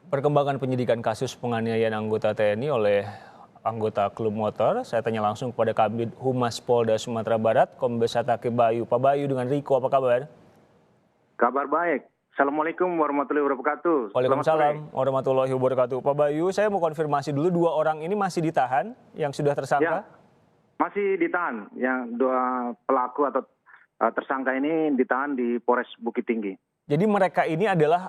Perkembangan penyidikan kasus penganiayaan anggota TNI oleh anggota klub motor, saya tanya langsung kepada Kabid Humas Polda Sumatera Barat, Kombes Atake Bayu. Pak Bayu dengan Riko, apa kabar? Kabar baik. Assalamualaikum warahmatullahi wabarakatuh. Waalaikumsalam warahmatullahi wabarakatuh. Pak Bayu, saya mau konfirmasi dulu, dua orang ini masih ditahan yang sudah tersangka? Ya, masih ditahan. Yang dua pelaku atau tersangka ini ditahan di Polres Bukit Tinggi. Jadi mereka ini adalah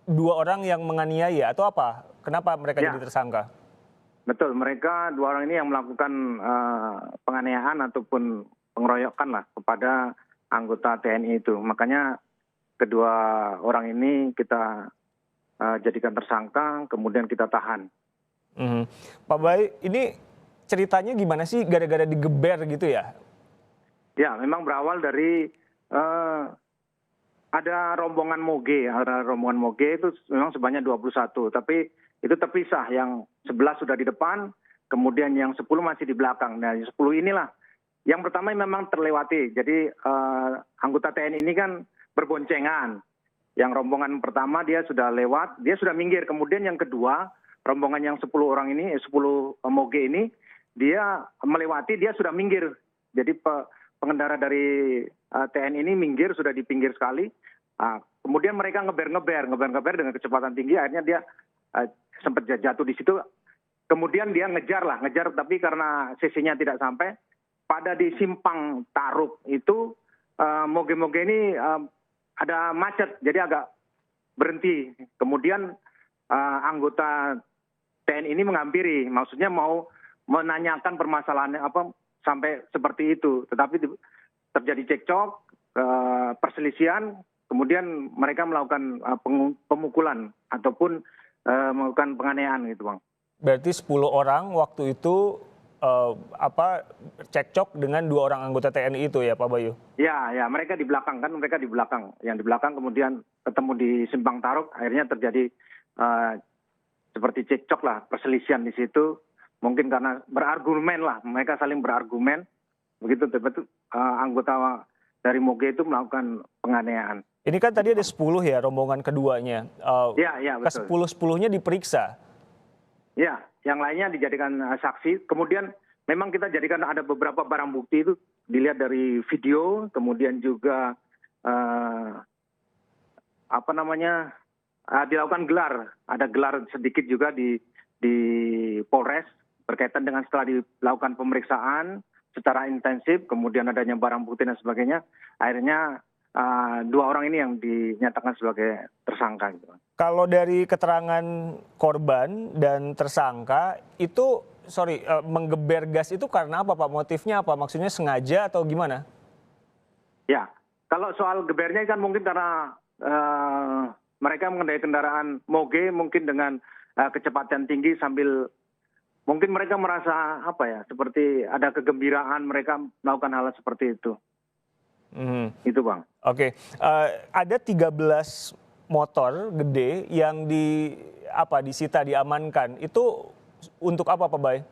dua orang yang menganiaya atau apa? Kenapa mereka Ya, jadi tersangka? betul. Mereka dua orang ini yang melakukan penganiayaan ataupun pengeroyokan lah kepada anggota TNI itu. Makanya kedua orang ini kita jadikan tersangka, kemudian kita tahan. Pak Bayu, ini ceritanya gimana sih gara-gara digeber gitu ya? Ya, memang berawal dari ada rombongan moge itu memang sebanyak 21, tapi itu terpisah, yang 11 sudah di depan, kemudian yang 10 masih di belakang. Nah, yang 10 inilah yang pertama memang terlewati. Jadi anggota TNI ini kan berboncengan. Yang rombongan pertama dia sudah lewat, dia sudah minggir. Kemudian yang kedua, rombongan yang 10 orang ini, 10 moge ini, dia melewati, dia sudah minggir. Jadi pengendara dari TNI ini minggir, sudah di pinggir sekali. Kemudian mereka ngeber dengan kecepatan tinggi, akhirnya dia sempat jatuh di situ. Kemudian dia ngejar, tapi karena CC-nya tidak sampai, pada di simpang Taruk itu moge-moge ini ada macet, jadi agak berhenti. Kemudian anggota TNI ini menghampiri, maksudnya mau menanyakan permasalahannya apa sampai seperti itu. Tetapi terjadi cekcok, perselisihan, kemudian mereka melakukan pemukulan ataupun melakukan penganiayaan gitu, Bang. Berarti 10 orang waktu itu cekcok dengan dua orang anggota TNI itu ya Pak Bayu? Ya, mereka di belakang kan, Yang di belakang kemudian ketemu di simpang Taruk, akhirnya terjadi seperti cekcok lah, perselisihan di situ. Mungkin karena berargumen lah, mereka saling berargumen. Begitu anggota dari moge itu melakukan penganiayaan. Ini kan tadi ada 10 ya rombongan keduanya. Ya, betul. Ke-10-10-nya diperiksa? Ya, yang lainnya dijadikan saksi. Kemudian memang kita jadikan ada beberapa barang bukti itu dilihat dari video, kemudian juga dilakukan gelar. Ada gelar sedikit juga di Polres berkaitan dengan setelah dilakukan pemeriksaan secara intensif, kemudian adanya barang bukti dan sebagainya, akhirnya dua orang ini yang dinyatakan sebagai tersangka. Gitu. Kalau dari keterangan korban dan tersangka itu, menggeber gas itu karena apa Pak? Motifnya apa? Maksudnya sengaja atau gimana? Ya, kalau soal gebernya kan mungkin karena mereka mengendarai kendaraan moge mungkin dengan kecepatan tinggi sambil mungkin mereka merasa seperti ada kegembiraan, mereka melakukan hal seperti itu. Itu, Bang. Oke. Ada 13 motor gede yang disita, diamankan. Itu untuk apa Pak Bay?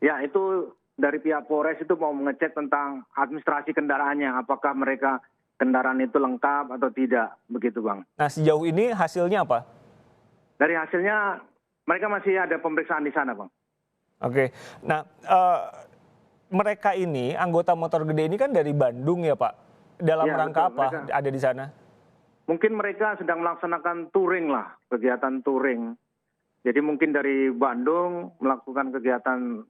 Ya, itu dari pihak Polres itu mau mengecek tentang administrasi kendaraannya, apakah mereka kendaraan itu lengkap atau tidak, begitu Bang. Nah, sejauh ini hasilnya apa? Dari hasilnya mereka masih ada pemeriksaan di sana, Bang. Oke. Nah, mereka ini anggota motor gede ini kan dari Bandung ya Pak? Dalam rangka apa mereka ada di sana? Mungkin mereka sedang melaksanakan touring lah, kegiatan touring. Jadi mungkin dari Bandung melakukan kegiatan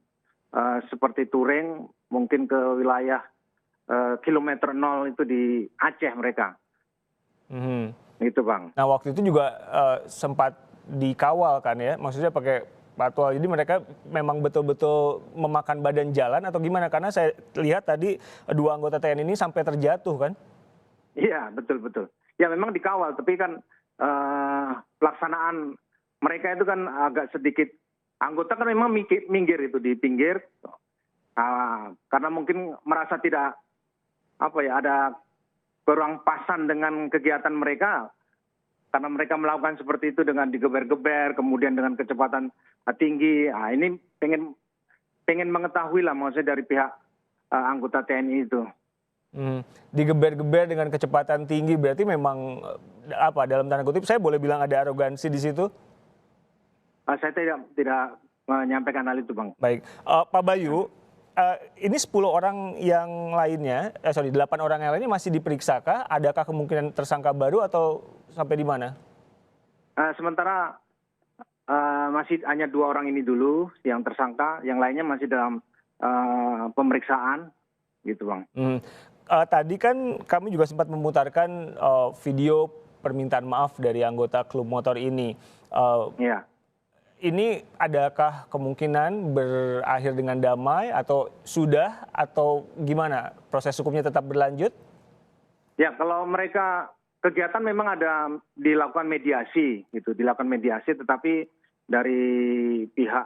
seperti touring, mungkin ke wilayah kilometer 0 itu di Aceh mereka. Gitu Bang. Nah waktu itu juga sempat dikawal kan ya, maksudnya pakai patwal. Jadi mereka memang betul-betul memakan badan jalan atau gimana? Karena saya lihat tadi dua anggota TNI ini sampai terjatuh kan? Iya, betul-betul. Ya memang dikawal, tapi kan pelaksanaan mereka itu kan agak sedikit, anggota kan memang minggir itu di pinggir, karena mungkin merasa tidak ada kurang pasan dengan kegiatan mereka, karena mereka melakukan seperti itu dengan digeber-geber, kemudian dengan kecepatan tinggi. Ini pengen mengetahui lah, maksudnya dari pihak anggota TNI itu. Digeber-geber dengan kecepatan tinggi berarti memang apa dalam tanda kutip saya boleh bilang ada arogansi di situ? Saya tidak menyampaikan hal itu, Bang. Baik, Pak Bayu, ini 10 orang yang lainnya, 8 orang yang lainnya masih diperiksakah? Adakah kemungkinan tersangka baru atau sampai di mana? Sementara masih hanya 2 orang ini dulu yang tersangka, yang lainnya masih dalam pemeriksaan, gitu, Bang. Tadi kan kami juga sempat memutarkan video permintaan maaf dari anggota klub motor ini. Iya. Ini adakah kemungkinan berakhir dengan damai atau sudah atau gimana? Proses hukumnya tetap berlanjut? Ya, kalau mereka kegiatan memang ada dilakukan mediasi, gitu, tetapi dari pihak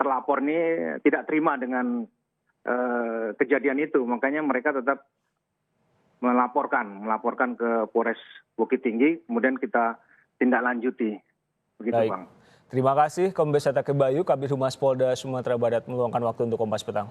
terlapor ini tidak terima dengan kejadian itu, makanya mereka tetap melaporkan ke Polres Bukit Tinggi, kemudian kita tindak lanjuti, begitu. Baik. Bang. Terima kasih Kombes Atake Bayu, Kabid Humas Polda Sumatera Barat meluangkan waktu untuk Kompas Petang.